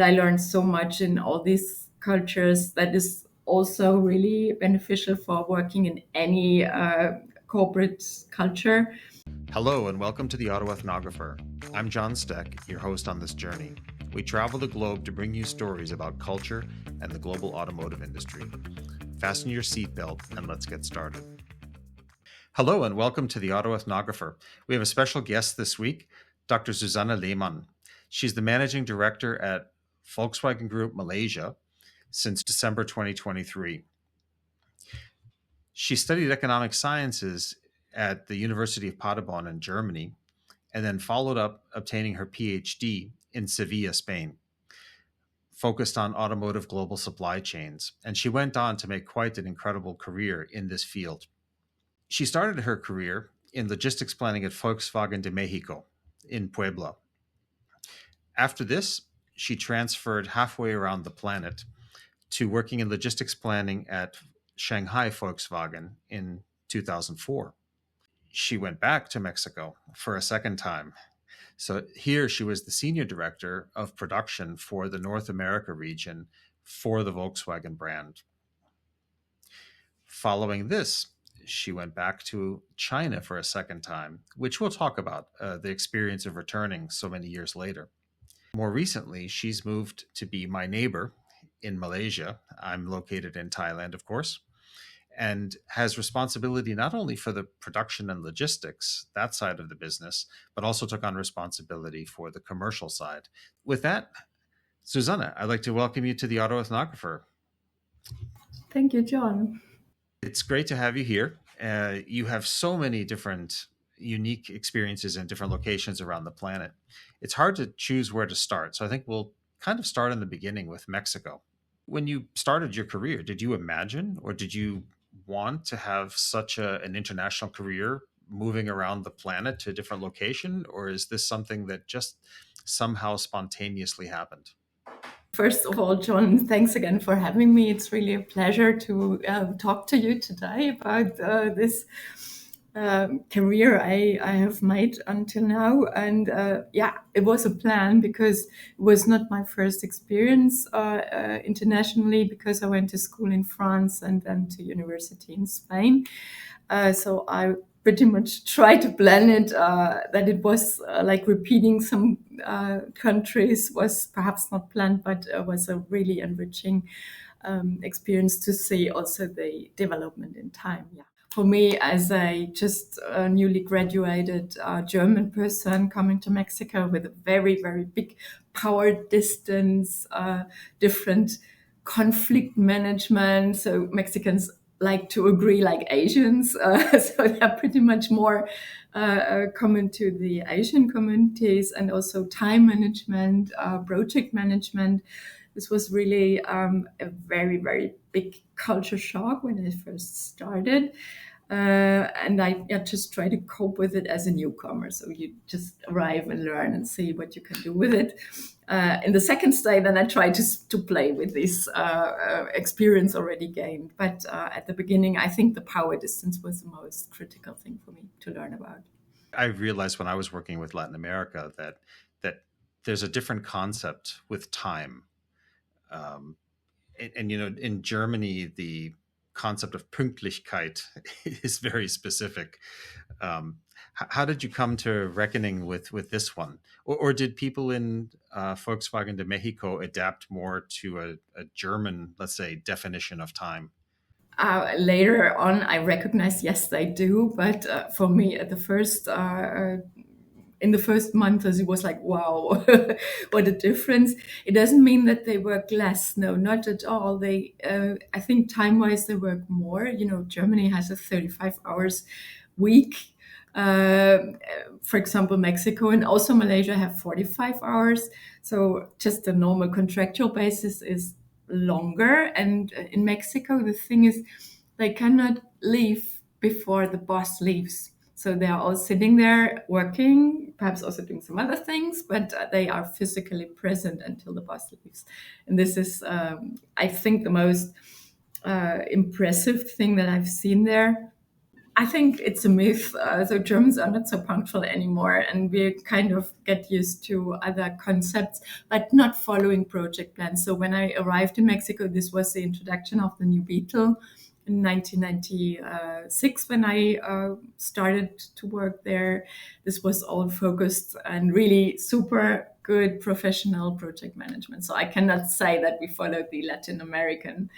I learned so much in all these cultures that is also really beneficial for working in any corporate culture. Hello and welcome to the Auto Ethnographer. I'm John Stech, your host on this journey. We travel the globe to bring you stories about culture and the global automotive industry. Fasten your seatbelt and let's get started. Hello and welcome to the Auto Ethnographer. We have a special guest this week, Dr. Susanne Lehmann. She's the managing director at Volkswagen Group Malaysia since December 2023. She studied economic sciences at the University of Paderborn in Germany, and then followed up obtaining her PhD in Sevilla, Spain, focused on automotive global supply chains. And she went on to make quite an incredible career in this field. She started her career in logistics planning at Volkswagen de México in Puebla. After this, she transferred halfway around the planet to working in logistics planning at Shanghai Volkswagen in 2004. She went back to Mexico for a second time. So here she was the senior director of production for the North America region for the Volkswagen brand. Following this, she went back to China for a second time, which we'll talk about, the experience of returning so many years later. More recently, she's moved to be my neighbor in Malaysia. I'm located in Thailand, of course, and has responsibility not only for the production and logistics, that side of the business, but also took on responsibility for the commercial side. With that, Susanne, I'd like to welcome you to the Auto Ethnographer. Thank you, John. It's great to have you here. You have so many different unique experiences in different locations around the planet. It's hard to choose where to start. So I think we'll kind of start in the beginning with Mexico. When you started your career, did you imagine or did you want to have such an international career moving around the planet to a different location? Or is this something that just somehow spontaneously happened? First of all, John, thanks again for having me. It's really a pleasure to talk to you today about this career I have made until now. And it was a plan because it was not my first experience internationally, because I went to school in France and then to university in Spain. So I pretty much try to plan it, that it was like repeating some countries was perhaps not planned, but was a really enriching experience to see also the development in time. Yeah. For me, as a just newly graduated German person coming to Mexico with a very, very big power distance, different conflict management. So Mexicans like to agree like Asians. So they're pretty much more common to the Asian communities, and also time management, project management. This was really a very, very big culture shock when I first started. And I just try to cope with it as a newcomer. So you just arrive and learn and see what you can do with it. In the second stay, then I try to play with this experience already gained. But at the beginning, I think the power distance was the most critical thing for me to learn about. I realized when I was working with Latin America that there's a different concept with time. And in Germany, the concept of Pünktlichkeit is very specific. How did you come to reckoning with this one? Or did people in Volkswagen de México adapt more to a German, let's say, definition of time? Later on, I recognized, yes, they do. But for me, at the first in the first month, it was like, wow, what a difference. It doesn't mean that they work less. No, not at all. They, I think time-wise, they work more. Germany has a 35 hours week. For example, Mexico and also Malaysia have 45 hours. So just the normal contractual basis is longer. And in Mexico, the thing is, they cannot leave before the boss leaves. So they are all sitting there working, perhaps also doing some other things, but they are physically present until the boss leaves. And this is, I think, the most impressive thing that I've seen there. I think it's a myth. So Germans are not so punctual anymore, and we kind of get used to other concepts, but not following project plans. So when I arrived in Mexico, this was the introduction of the new Beetle in 1996. When I started to work there, this was all focused and really super good professional project management. So I cannot say that we followed the Latin American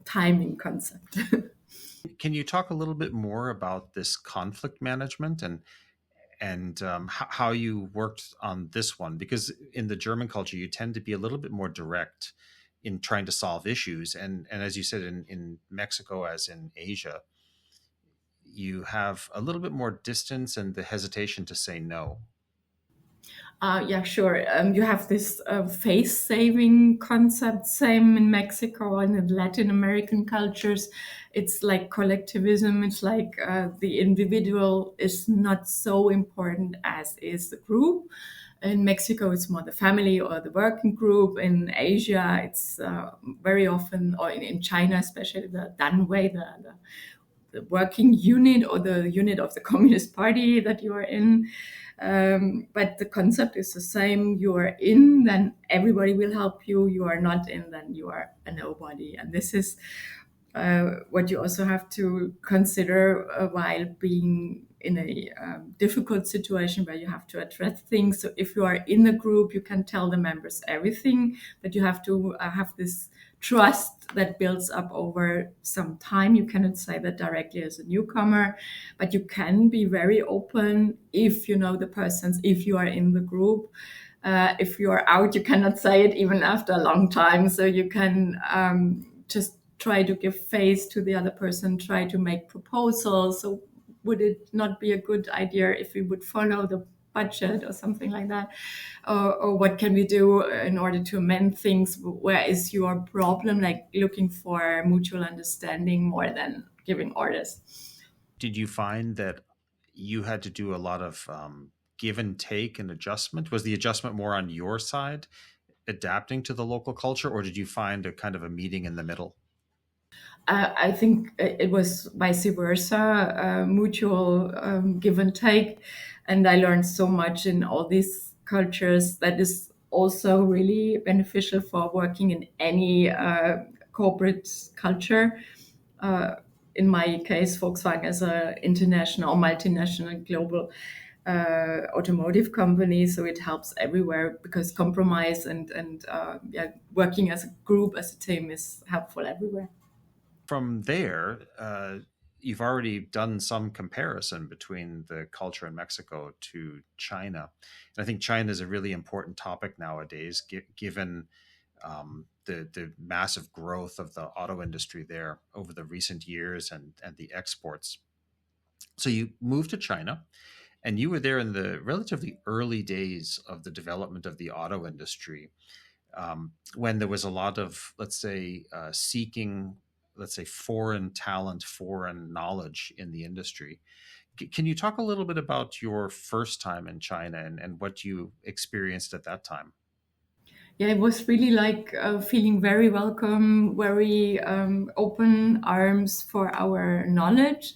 timing concept. Can you talk a little bit more about this conflict management and how you worked on this one? Because in the German culture, you tend to be a little bit more direct in trying to solve issues, and as you said, in Mexico, as in Asia, you have a little bit more distance and the hesitation to say no. Yeah, sure. You have this face saving concept, same in Mexico and in Latin American cultures. It's like collectivism. It's like the individual is not so important as is the group. In Mexico, it's more the family or the working group. In Asia, it's very often, or in China, especially the Danwei, the working unit or the unit of the Communist Party that you are in. But the concept is the same. You are in, then everybody will help you. You are not in, then you are a nobody. And this is what you also have to consider while being in a difficult situation where you have to address things. So if you are in a group, you can tell the members everything, but you have to have this trust that builds up over some time. You cannot say that directly as a newcomer, but you can be very open if you know the persons, if you are in the group. If you are out, you cannot say it even after a long time. So you can just try to give face to the other person, try to make proposals. So would it not be a good idea if we would follow the budget or something like that? Or what can we do in order to amend things? Where is your problem? Like looking for mutual understanding more than giving orders. Did you find that you had to do a lot of give and take and adjustment? Was the adjustment more on your side, adapting to the local culture, or did you find a kind of a meeting in the middle? I think it was vice versa, mutual give and take. And I learned so much in all these cultures that is also really beneficial for working in any corporate culture. Uh, in my case, Volkswagen is an international or multinational global automotive company, so it helps everywhere because compromise and yeah, working as a group, as a team is helpful everywhere. From there, you've already done some comparison between the culture in Mexico to China. And I think China is a really important topic nowadays, given the massive growth of the auto industry there over the recent years and the exports. So you moved to China, and you were there in the relatively early days of the development of the auto industry, when there was a lot of, let's say, seeking, let's say, foreign talent, foreign knowledge in the industry. Can you talk a little bit about your first time in China and what you experienced at that time? Yeah, it was really like feeling very welcome, very open arms for our knowledge,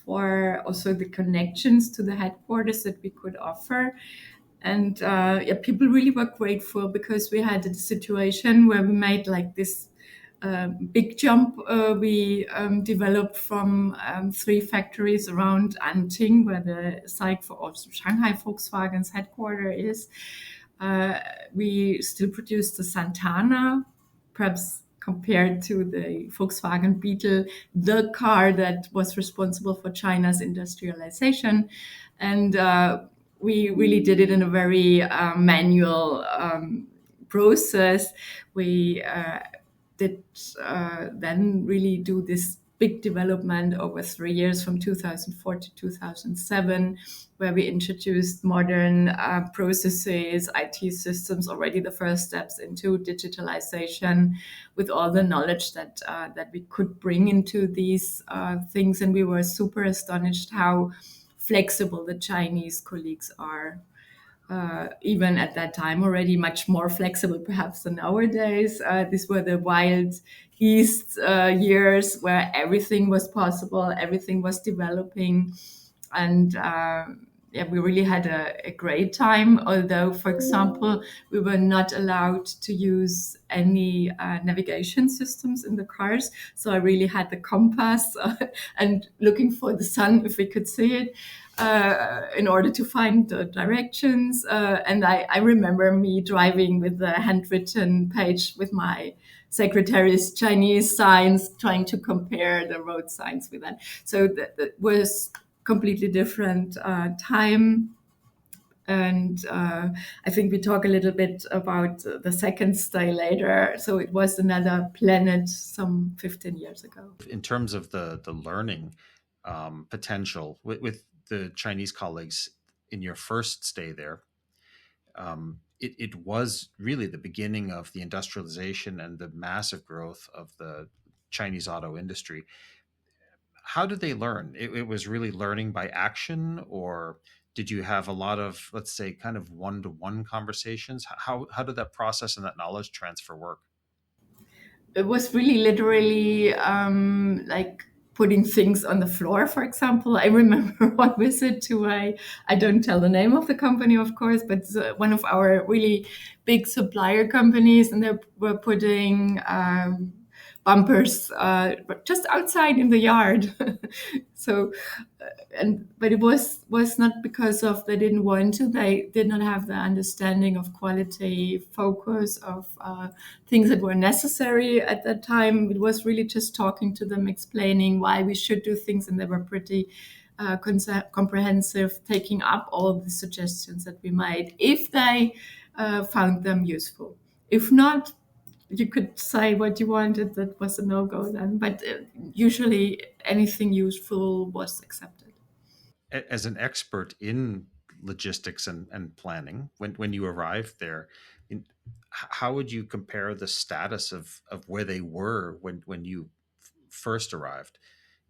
for also the connections to the headquarters that we could offer. And yeah, people really were grateful because we had a situation where we made like this big jump. We developed from three factories around Anting, where the site for also Shanghai Volkswagen's headquarters is. We still produce the Santana, perhaps compared to the Volkswagen Beetle, the car that was responsible for China's industrialization. And we really did it in a very manual process. We did then really do this big development over 3 years from 2004 to 2007, where we introduced modern processes, IT systems, already the first steps into digitalization with all the knowledge that we could bring into these things. And we were super astonished how flexible the Chinese colleagues are. even at that time already much more flexible perhaps than nowadays. These were the wild east years where everything was possible, everything was developing, and yeah, we really had a great time. Although, for example, we were not allowed to use any navigation systems in the cars, so I really had the compass and looking for the sun if we could see it in order to find the directions. And I remember me driving with the handwritten page with my secretary's Chinese signs, trying to compare the road signs with that. So that was completely different time. And I think we talk a little bit about the second stay later. So it was another planet some 15 years ago. In terms of the learning potential with the Chinese colleagues in your first stay there, it was really the beginning of the industrialization and the massive growth of the Chinese auto industry. How did they learn? It was really learning by action, or did you have a lot of, let's say, kind of one-to-one conversations? How did that process and that knowledge transfer work? It was really literally like putting things on the floor, for example. I remember one visit to I don't tell the name of the company, of course, but one of our really big supplier companies, and they were putting bumpers just outside in the yard. So but it was not because of they didn't want to. They did not have the understanding of quality, focus of things that were necessary at that time. It was really just talking to them, explaining why we should do things, and they were pretty comprehensive, taking up all of the suggestions that we made if they found them useful. If not, you could say what you wanted. That was a no-go then. But usually anything useful was accepted. As an expert in logistics and planning, when you arrived there, how would you compare the status of where they were when you first arrived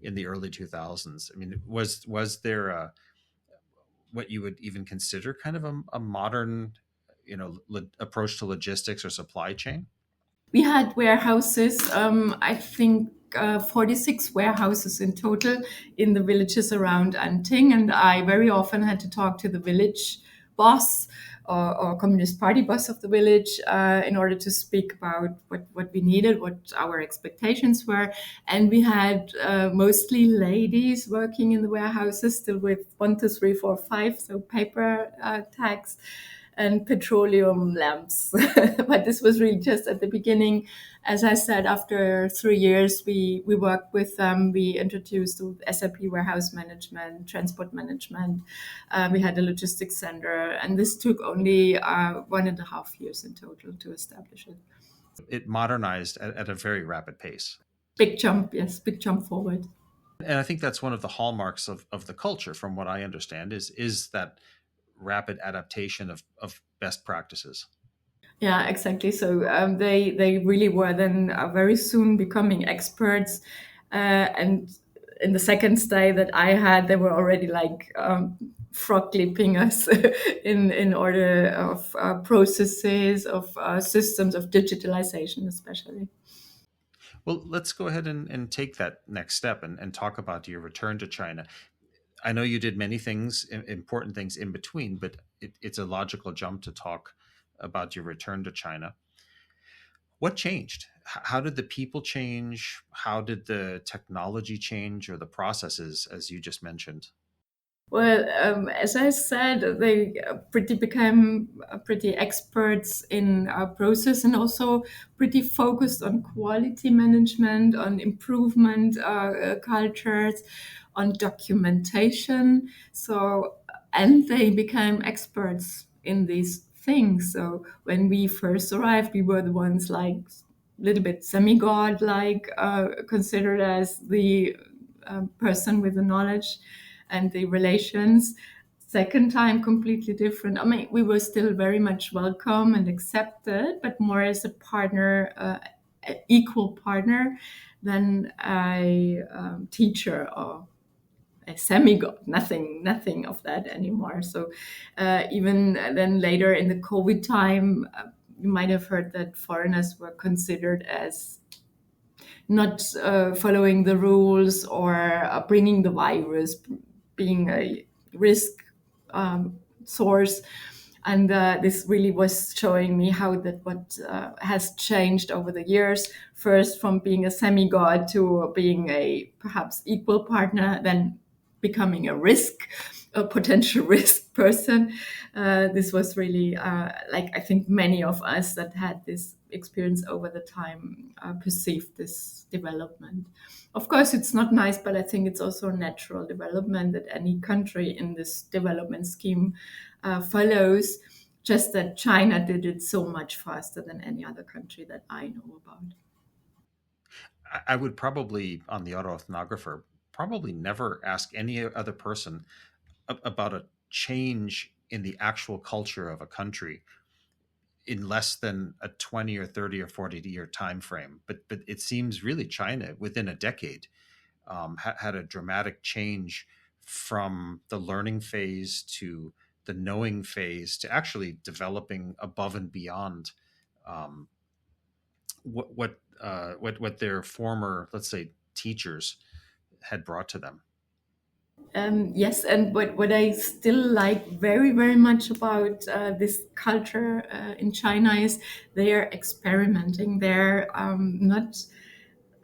in the early 2000s? I mean, was there what you would even consider kind of a modern, approach to logistics or supply chain? We had warehouses, I think 46 warehouses in total in the villages around Anting. And I very often had to talk to the village boss or Communist Party boss of the village in order to speak about what we needed, what our expectations were. And we had mostly ladies working in the warehouses, still with 1, 2, 3, 4, 5, so paper tags and petroleum lamps. But this was really just at the beginning. As I said, after 3 years, we worked with them. We introduced SAP warehouse management, transport management. We had a logistics center, and this took only 1.5 years in total to establish it. It modernized at a very rapid pace. Big jump, yes, big jump forward. And I think that's one of the hallmarks of the culture, from what I understand, is that rapid adaptation of best practices. Yeah, exactly. So they really were then very soon becoming experts. And in the second stay that I had, they were already like frog leaping us in order of processes, of systems, of digitalization, especially. Well, let's go ahead and take that next step and talk about your return to China. I know you did many things, important things in between, but it's a logical jump to talk about your return to China. What changed? How did the people change? How did the technology change, or the processes, as you just mentioned? Well, as I said, they pretty became pretty experts in process, and also pretty focused on quality management, on improvement cultures, on documentation. So, and they became experts in these things. So when we first arrived, we were the ones like a little bit semi-god, like considered as the person with the knowledge and the relations. Second time, completely different. I mean, we were still very much welcome and accepted, but more as a partner, equal partner than a teacher or a semi-god, nothing of that anymore. So even then later in the COVID time, you might have heard that foreigners were considered as not following the rules or bringing the virus, being a risk source. And this really was showing me how that what has changed over the years. First, from being a semi-god to being a perhaps equal partner, then becoming a potential risk person. This was really like I think many of us that had this experience over the time perceived this development. Of course, it's not nice, but I think it's also a natural development that any country in this development scheme follows. Just that China did it so much faster than any other country that I know about. I would probably, on the Auto Ethnographer, probably never ask any other person about a change in the actual culture of a country in less than a 20 or 30 or 40-year time frame. But it seems really China, within a decade, had a dramatic change from the learning phase to the knowing phase to actually developing above and beyond um, what their former, let's say, teachers had brought to them. Yes, and what I still like very, very much about this culture in China is they are experimenting. They're not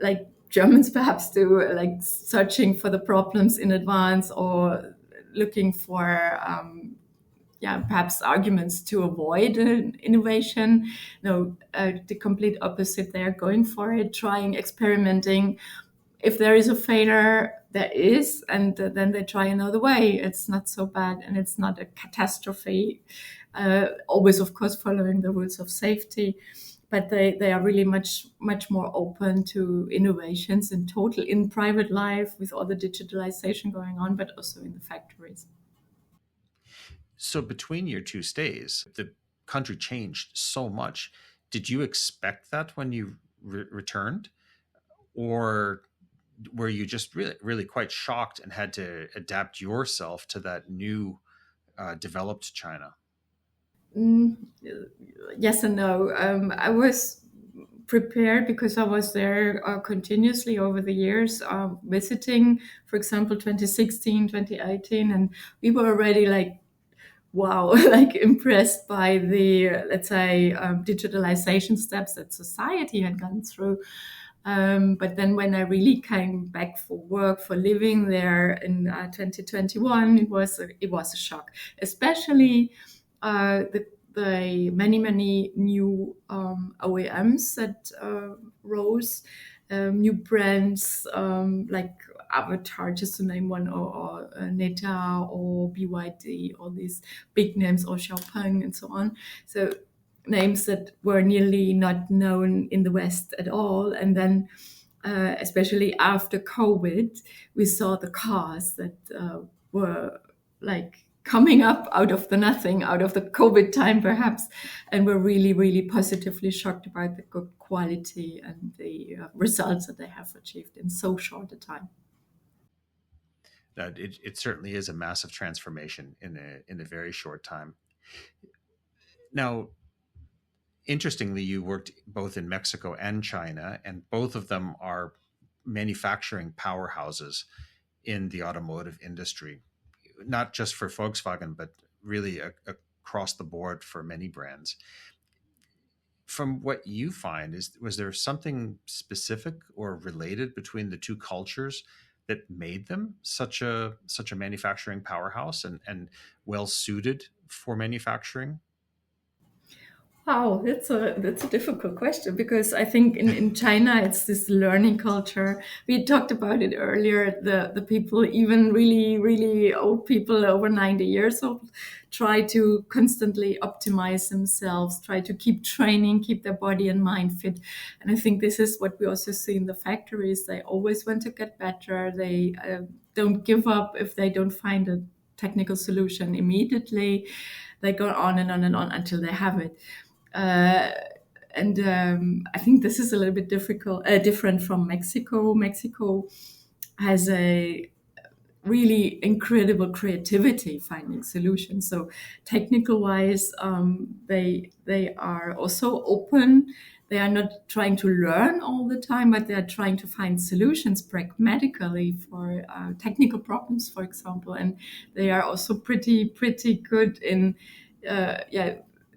like Germans perhaps do, like searching for the problems in advance or looking for perhaps arguments to avoid innovation. No, the complete opposite. They are going for it, trying, experimenting. If there is a failure, there is, and then they try another way. It's not so bad, and it's not a catastrophe. Always, of course, following the rules of safety, but they are really much more open to innovations in private life with all the digitalization going on, but also in the factories. So between your two stays, the country changed so much. Did you expect that when you returned, or were you just really quite shocked and had to adapt yourself to that new developed China? Mm, yes and no. I was prepared because I was there continuously over the years, visiting, for example, 2016, 2018, and we were already like, wow, like impressed by the, let's say, digitalization steps that society had gone through. But then when I really came back for work, for living there in 2021, it was a shock, especially the many new OEMs that rose, new brands like Avatar, just to name one, or Neta or BYD, all these big names, or Xiaopeng and so on. So names that were nearly not known in the West at all. And then, especially after COVID, we saw the cars that were like coming up out of the nothing, out of the COVID time perhaps, and were really, really positively shocked about the good quality and the results that they have achieved in so short a time. It certainly is a massive transformation in a very short time. Now, interestingly, you worked both in Mexico and China, and both of them are manufacturing powerhouses in the automotive industry, not just for Volkswagen, but really across the board for many brands. From what you find, was there something specific or related between the two cultures that made them such a manufacturing powerhouse and well suited for manufacturing? Wow, that's a difficult question because I think in China it's this learning culture. We talked about it earlier. The people, even really, really old people over 90 years old, try to constantly optimize themselves, try to keep training, keep their body and mind fit. And I think this is what we also see in the factories. They always want to get better. They don't give up if they don't find a technical solution immediately. They go on and on and on until they have it. And I think this is a little bit different from Mexico. Mexico has a really incredible creativity finding solutions. So technical wise, they are also open. They are not trying to learn all the time, but they are trying to find solutions pragmatically for technical problems, for example. And they are also pretty good in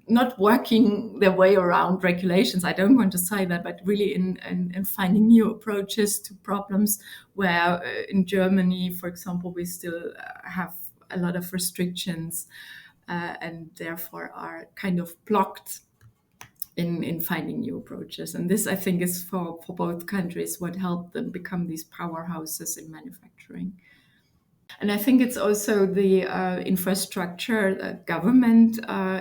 not working their way around regulations. I don't want to say that, but really in finding new approaches to problems where in Germany, for example, we still have a lot of restrictions and therefore are kind of blocked in finding new approaches. And this, I think, is for both countries what helped them become these powerhouses in manufacturing. And I think it's also the infrastructure that government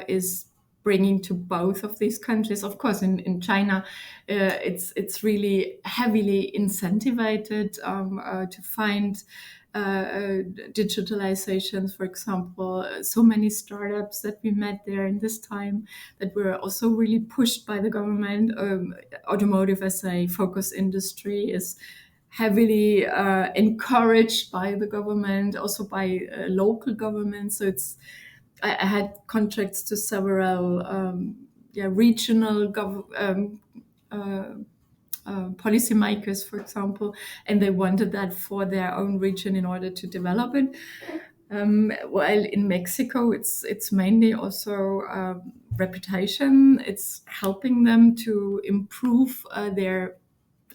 is bringing to both of these countries. Of course, in China, it's really heavily incentivized to find digitalizations, for example. So many startups that we met there in this time that were also really pushed by the government. Automotive as a focus industry is heavily encouraged by the government, also by local government. So I had contacts to several regional policymakers, for example, and they wanted that for their own region in order to develop it. While in Mexico, it's mainly also reputation. It's helping them to improve their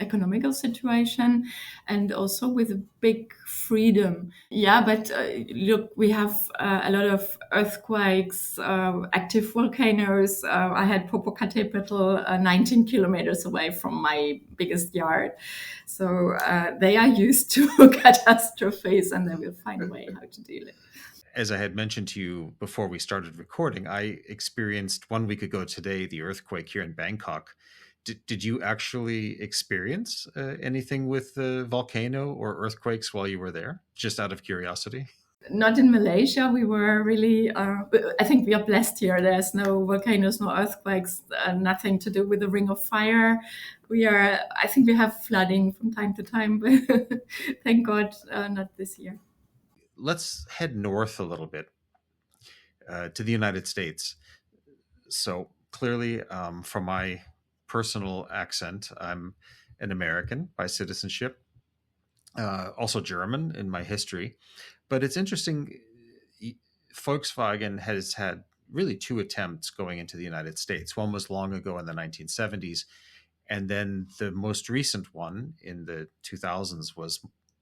economical situation and also with a big freedom. Yeah, but look, we have a lot of earthquakes, active volcanoes. I had Popocatépetl 19 kilometers away from my biggest yard. So they are used to catastrophes and they will find a way how to deal it. As I had mentioned to you before we started recording, I experienced 1 week ago today the earthquake here in Bangkok. Did you actually experience anything with the volcano or earthquakes while you were there? Just out of curiosity. Not in Malaysia. We were really, I think we are blessed here. There's no volcanoes, no earthquakes, nothing to do with the Ring of Fire. I think we have flooding from time to time, but thank God not this year. Let's head north a little bit to the United States. So clearly, from my personal accent, I'm an American by citizenship, also German in my history. But it's interesting, Volkswagen has had really two attempts going into the United States. One was long ago in the 1970s, and then the most recent one in the 2000s was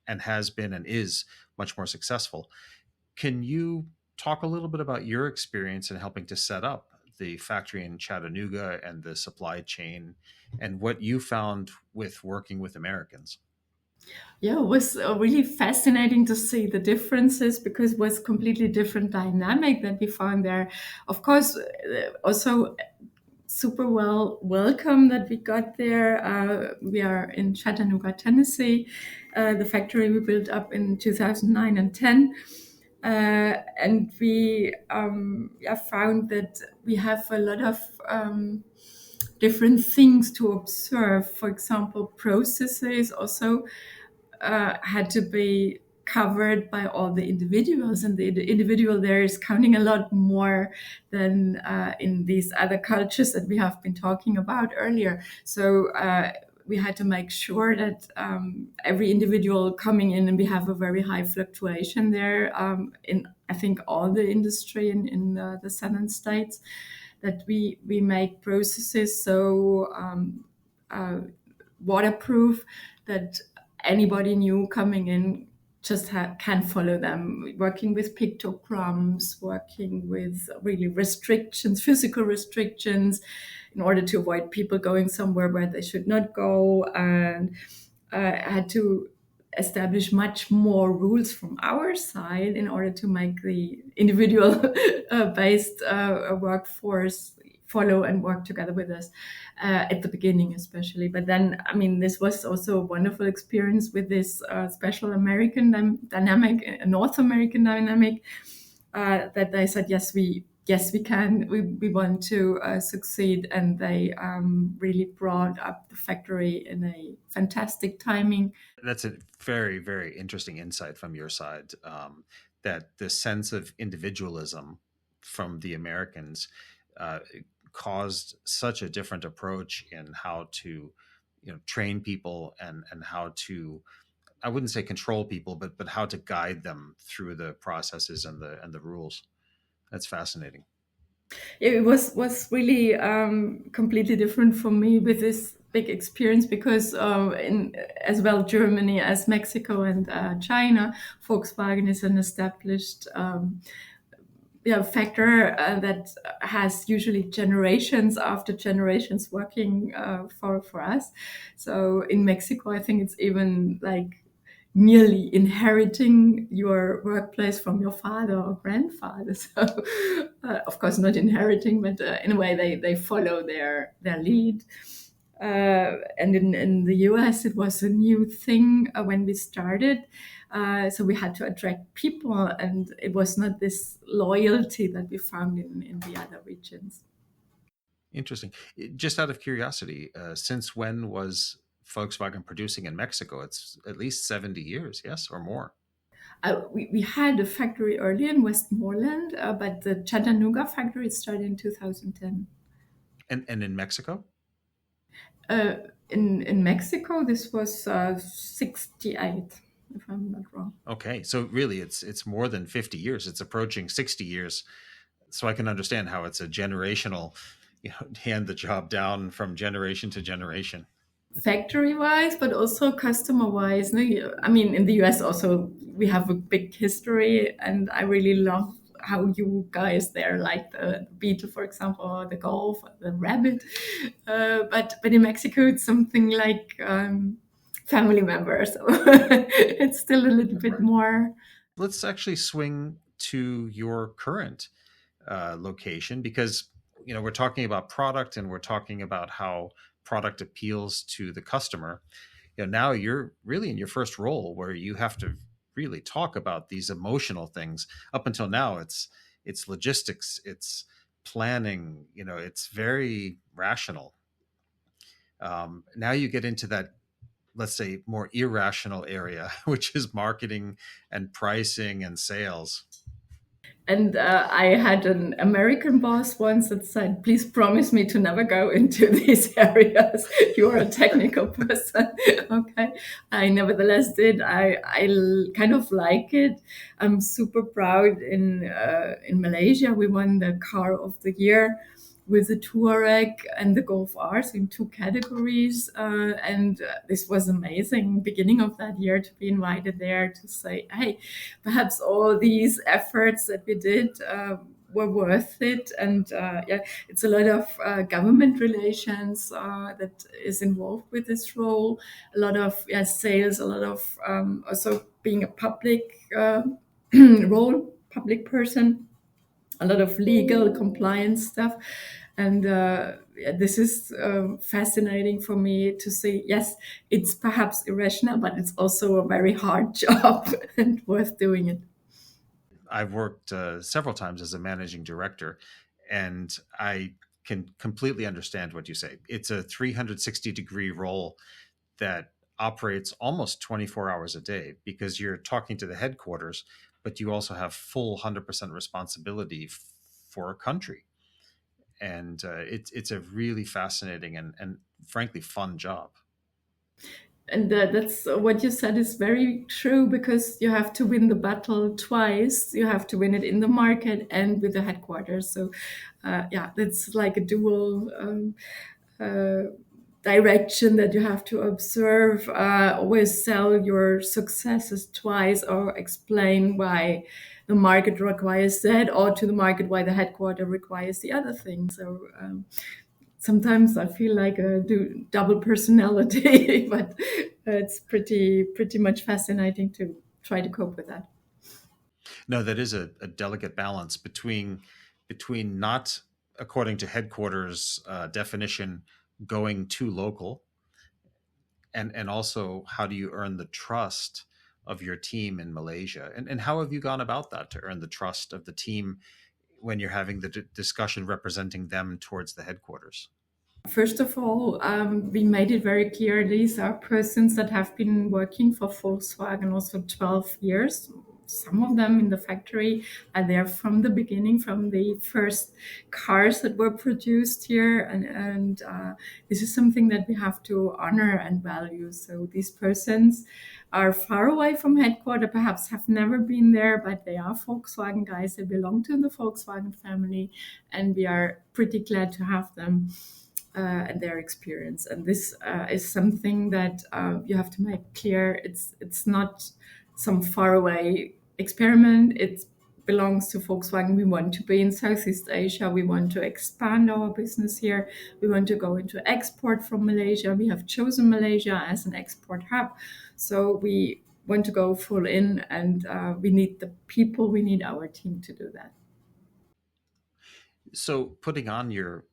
and has been and is much more successful. Can you talk a little bit about your experience in helping to set up the factory in Chattanooga and the supply chain and what you found with working with Americans? Yeah, it was really fascinating to see the differences because it was completely different dynamic that we found there. Of course, also super welcome that we got there. We are in Chattanooga, Tennessee. The factory we built up in 2009 and 10. And we found that we have a lot of different things to observe. For example, processes also had to be covered by all the individuals, and the individual there is counting a lot more than in these other cultures that we have been talking about earlier. So we had to make sure that every individual coming in, and we have a very high fluctuation there in I think all the industry in the southern states, that we make processes so waterproof that anybody new coming in just can follow them, working with pictograms, working with really restrictions, physical restrictions, in order to avoid people going somewhere where they should not go. And had to establish much more rules from our side in order to make the individual based workforce follow and work together with us at the beginning, especially. But then, I mean, this was also a wonderful experience with this special American dynamic, North American dynamic, that they said, yes, we yes, we can. We want to succeed, and they really brought up the factory in a fantastic timing. That's a very, very interesting insight from your side. That the sense of individualism from the Americans uh, caused such a different approach in how to, train people and how to, I wouldn't say control people, but how to guide them through the processes and the rules. That's fascinating. It was really completely different for me with this big experience, because in as well Germany as Mexico and China, Volkswagen is an established factor that has usually generations after generations working for us. So in Mexico, I think it's even like merely inheriting your workplace from your father or grandfather. So, of course, not inheriting, but in a way they follow their lead. And in the US, it was a new thing when we started. So we had to attract people, and it was not this loyalty that we found in the other regions. Interesting. Just out of curiosity, since when was Volkswagen producing in Mexico? It's at least 70 years, yes, or more. We had a factory early in Westmoreland, but the Chattanooga factory started in 2010. And in Mexico? Uh, in Mexico, this was 68, if I'm not wrong. Okay, so really, it's more than 50 years. It's approaching 60 years. So I can understand how it's a generational, hand the job down from generation to generation. Factory wise, but also customer wise. No, I mean, in the US also we have a big history, and I really love how you guys there like the Beetle, for example, or the Golf, or the Rabbit. But in Mexico, it's something like family members. So it's still a little bit more. Let's actually swing to your current location, because we're talking about product and we're talking about how product appeals to the customer. Now you're really in your first role where you have to really talk about these emotional things. Up until now, it's logistics, it's planning, it's very rational. Now you get into that, let's say, more irrational area, which is marketing and pricing and sales. And I had an American boss once that said, "Please promise me to never go into these areas. You are a technical person." Okay. I nevertheless did. Kind of like it. I'm super proud. In Malaysia, we won the car of the year with the Touareg and the Golf R's in two categories. And this was amazing, beginning of that year, to be invited there to say, hey, perhaps all these efforts that we did were worth it. And it's a lot of government relations that is involved with this role, a lot of sales, a lot of also being a public role, public person, a lot of legal compliance stuff. And this is fascinating for me to see. Yes, it's perhaps irrational, but it's also a very hard job and worth doing it. I've worked several times as a managing director, and I can completely understand what you say. It's a 360-degree role that operates almost 24 hours a day, because you're talking to the headquarters, but you also have full 100% responsibility for a country. And it's a really fascinating and frankly fun job. And that's what you said is very true, because you have to win the battle twice. You have to win it in the market and with the headquarters. So that's like a dual uh, direction that you have to observe. Always sell your successes twice, or explain why the market requires that, or to the market why the headquarter requires the other thing. So sometimes I feel like a double personality, but it's pretty much fascinating to try to cope with that. No, that is a delicate balance between not, according to headquarters definition, going too local, and also how do you earn the trust of your team in Malaysia, and how have you gone about that to earn the trust of the team when you're having the discussion representing them towards the headquarters? First of all, we made it very clear these are persons that have been working for Volkswagen also 12 years. Some of them in the factory are there from the beginning, from the first cars that were produced here. And this is something that we have to honor and value. So these persons are far away from headquarters, perhaps have never been there, but they are Volkswagen guys. They belong to the Volkswagen family, and we are pretty glad to have them. And their experience, and this is something that you have to make clear. It's not some faraway experiment. It belongs to Volkswagen. We want to be in Southeast Asia. We want to expand our business here. We want to go into export from Malaysia. We have chosen Malaysia as an export hub, so we want to go full in, and we need the people. We need our team to do that. So, putting on your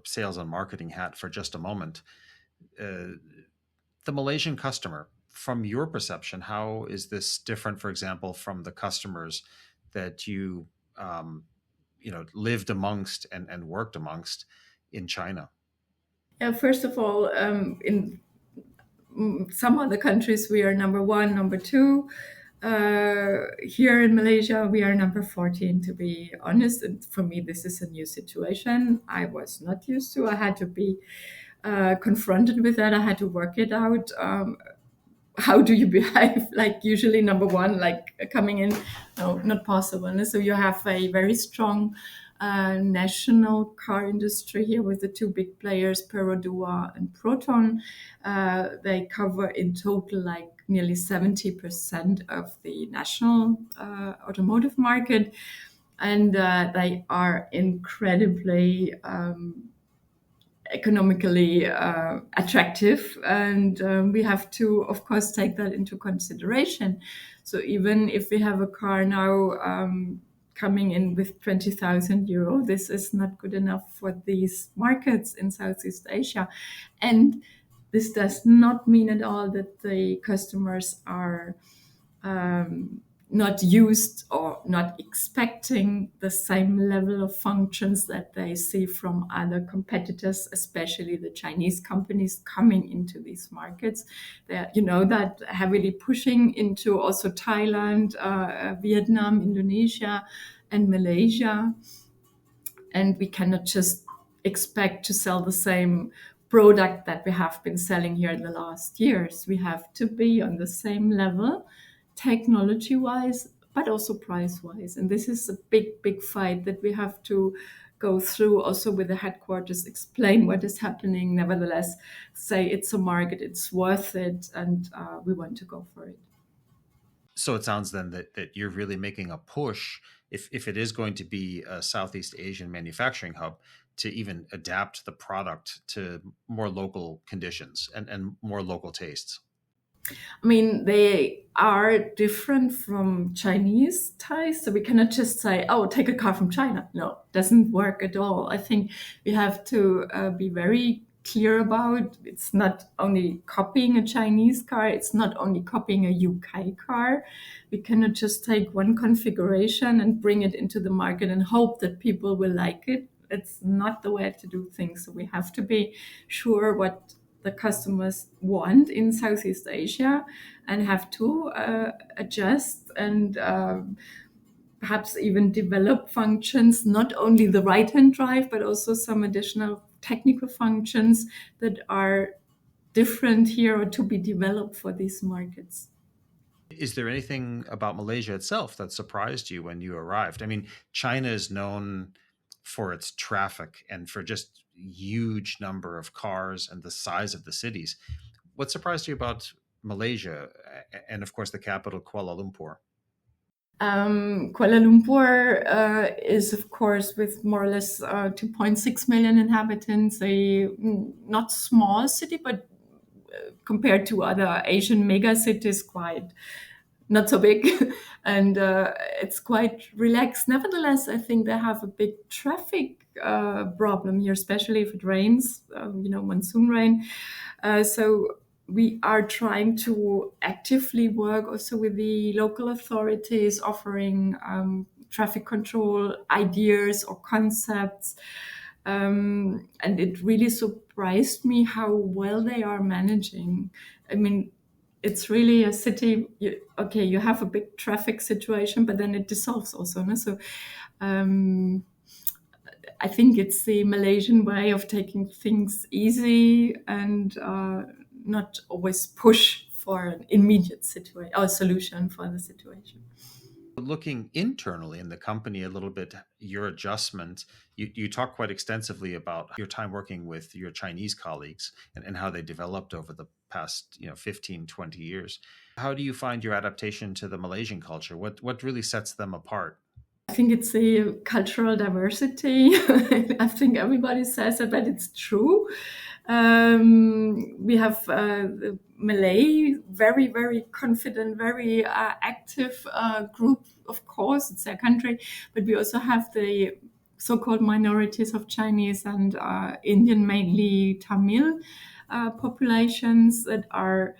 sales and marketing hat for just a moment, uh, the Malaysian customer, from your perception, how is this different, for example, from the customers that um, lived amongst and worked amongst in China? First of all, in some other countries we are number one, number two. Here in Malaysia, we are number 14, to be honest. And for me, this is a new situation. I was not used to. I had to be confronted with that. I had to work it out. How do you behave? Like usually number one, like coming in, no, not possible. And so you have a very strong national car industry here with the two big players, Perodua and Proton. They cover in total like nearly 70% of the national automotive market. And they are incredibly economically attractive, and we have to, of course, take that into consideration. So even if we have a car now coming in with 20,000 euro, this is not good enough for these markets in Southeast Asia. And this does not mean at all that the customers are not used or not expecting the same level of functions that they see from other competitors, especially the Chinese companies coming into these markets. They're, that heavily pushing into also Thailand, Vietnam, Indonesia, and Malaysia. And we cannot just expect to sell the same product that we have been selling here in the last years. We have to be on the same level technology-wise, but also price-wise. And this is a big, big fight that we have to go through also with the headquarters, explain what is happening, nevertheless say it's a market, it's worth it, and we want to go for it. So it sounds then that you're really making a push, if it is going to be a Southeast Asian manufacturing hub, to even adapt the product to more local conditions and more local tastes. I mean, they are different from Chinese ties, so we cannot just say, "Oh, take a car from China." No, it doesn't work at all. I think we have to be very clear about it's not only copying a Chinese car, it's not only copying a UK car. We cannot just take one configuration and bring it into the market and hope that people will like it. It's not the way to do things. So we have to be sure what the customers want in Southeast Asia and have to adjust and perhaps even develop functions, not only the right-hand drive, but also some additional technical functions that are different here or to be developed for these markets. Is there anything about Malaysia itself that surprised you when you arrived? I mean, China is known for its traffic and for just huge number of cars and the size of the cities. What surprised you about Malaysia and, of course, the capital, Kuala Lumpur? Kuala Lumpur is, of course, with more or less 2.6 million inhabitants, a not small city, but compared to other Asian mega cities, quite not so big. And it's quite relaxed. Nevertheless, I think they have a big traffic problem here, especially if it rains, monsoon rain. So we are trying to actively work also with the local authorities, offering traffic control ideas or concepts. And it really surprised me how well they are managing. I mean, it's really a city. You have a big traffic situation, but then it dissolves also. No? So I think it's the Malaysian way of taking things easy and not always push for an immediate situation or solution for the situation. Looking internally in the company a little bit, your adjustment, you talk quite extensively about your time working with your Chinese colleagues and how they developed over the past 15, 20 years. How do you find your adaptation to the Malaysian culture? What really sets them apart? I think it's the cultural diversity. I think everybody says it, but it's true. We have the Malay, very, very confident, very active group. Of course, it's their country, but we also have the so-called minorities of Chinese and Indian, mainly Tamil populations that are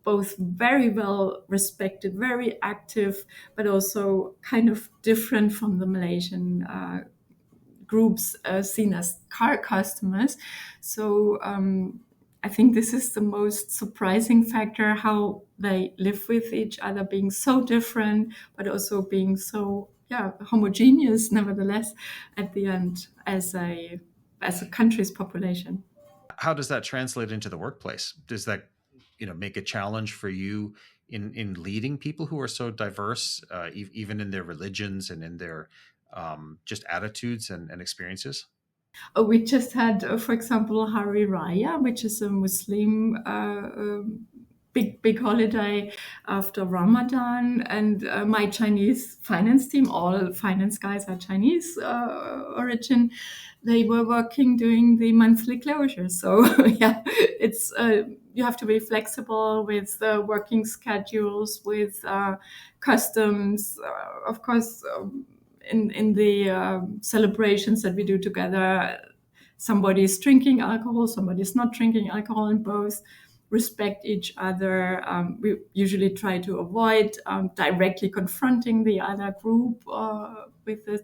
both very well respected, very active, but also kind of different from the Malaysian groups seen as car customers. So I think this is the most surprising factor, how they live with each other, being so different, but also being so homogeneous nevertheless at the end as a country's population. How does that translate into the workplace? Does that make a challenge for you in leading people who are so diverse, even in their religions and in their just attitudes and experiences? We just had, for example, Hari Raya, which is a Muslim big holiday after Ramadan, and my Chinese finance team, all finance guys are Chinese origin. They were working doing the monthly closure. So yeah, it's you have to be flexible with working schedules, with customs, of course. In the celebrations that we do together, somebody is drinking alcohol, somebody is not drinking alcohol, and both respect each other. We usually try to avoid directly confronting the other group with this,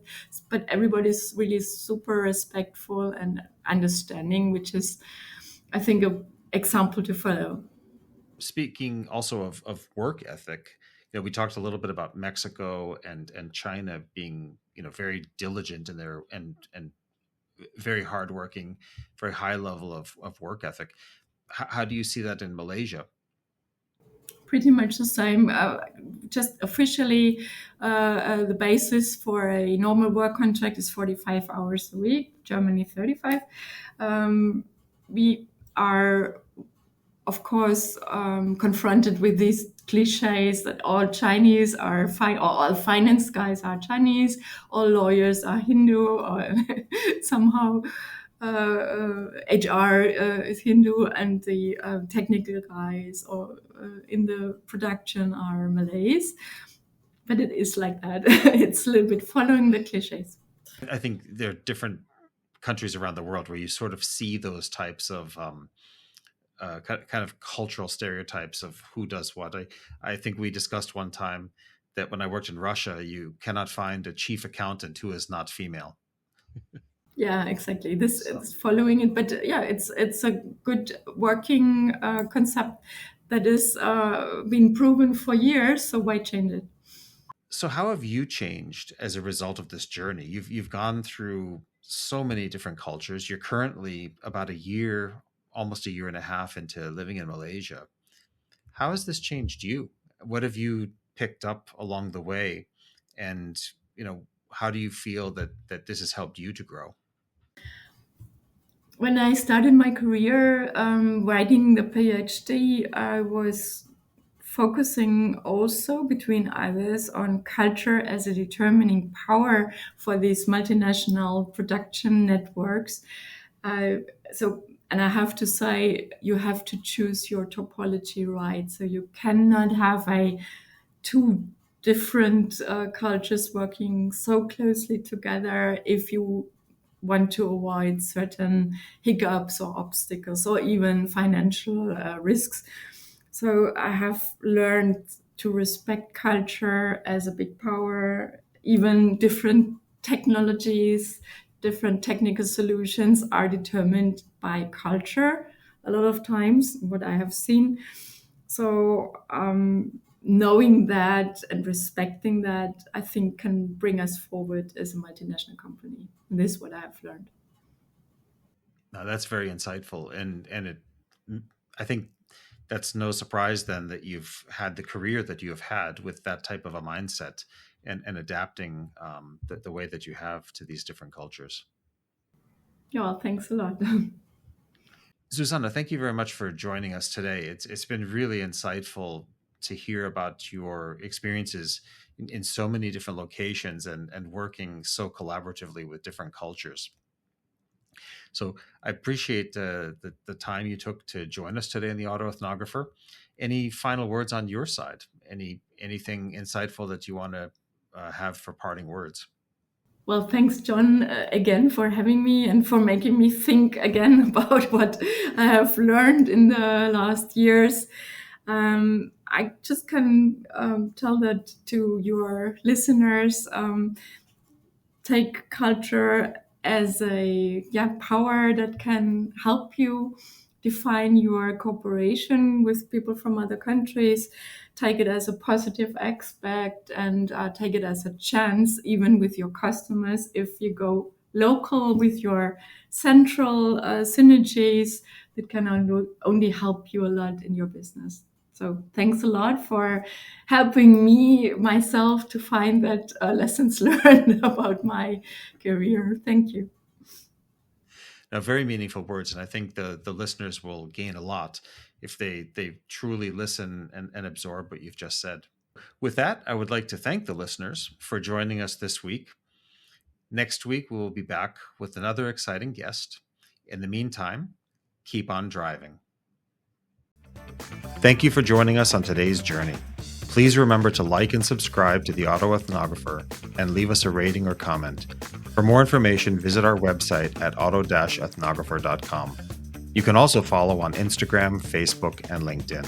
but everybody's really super respectful and understanding, which is, I think, an example to follow. Speaking also of work ethic, we talked a little bit about Mexico and China being very diligent in their and very hardworking, very high level of work ethic. How do you see that in Malaysia? Pretty much the same. Just officially, the basis for a normal work contract is 45 hours a week. Germany 35. We are, of course, confronted with these cliches that all Chinese are fine, or all finance guys are Chinese, all lawyers are Hindu, or somehow HR is Hindu, and the technical guys or in the production are Malays. But it is like that. It's a little bit following the cliches. I think there are different countries around the world where you sort of see those types of kind of cultural stereotypes of who does what. I think we discussed one time that when I worked in Russia, you cannot find a chief accountant who is not female. Yeah, exactly. This is following it, but yeah, it's a good working concept that is been proven for years. So why change it? So how have you changed as a result of this journey? You've gone through so many different cultures. You're currently about a year, almost a year and a half into living in Malaysia. How has this changed you? What have you picked up along the way? And, how do you feel that this has helped you to grow? When I started my career writing the PhD, I was focusing also, between others, on culture as a determining power for these multinational production networks. So, and I have to say, you have to choose your topology right. So you cannot have two different cultures working so closely together if you want to avoid certain hiccups or obstacles or even financial risks. So I have learned to respect culture as a big power, even different technologies, different technical solutions are determined by culture a lot of times, what I have seen. So knowing that and respecting that, I think, can bring us forward as a multinational company. And this is what I have learned. Now, that's very insightful, and I think that's no surprise then that you've had the career that you have had with that type of a mindset and adapting the way that you have to these different cultures. Yeah, thanks a lot. Susanne, thank you very much for joining us today. It's been really insightful to hear about your experiences in so many different locations and working so collaboratively with different cultures. So I appreciate the time you took to join us today in the Auto Ethnographer. Any final words on your side? Anything insightful that you want to have for parting words? Well, thanks, John, again for having me and for making me think again about what I have learned in the last years. I just can tell that to your listeners. Take culture as a power that can help you define your cooperation with people from other countries. Take it as a positive aspect and take it as a chance, even with your customers. If you go local with your central synergies, that can only help you a lot in your business. So thanks a lot for helping me myself to find that lessons learned about my career. Thank you. Now, very meaningful words, and I think the listeners will gain a lot if they truly listen and absorb what you've just said. With that, I would like to thank the listeners for joining us this week. Next week, we will be back with another exciting guest. In the meantime, keep on driving. Thank you for joining us on today's journey. Please remember to like and subscribe to the Auto Ethnographer and leave us a rating or comment. For more information, visit our website at auto-ethnographer.com. You can also follow on Instagram, Facebook, and LinkedIn.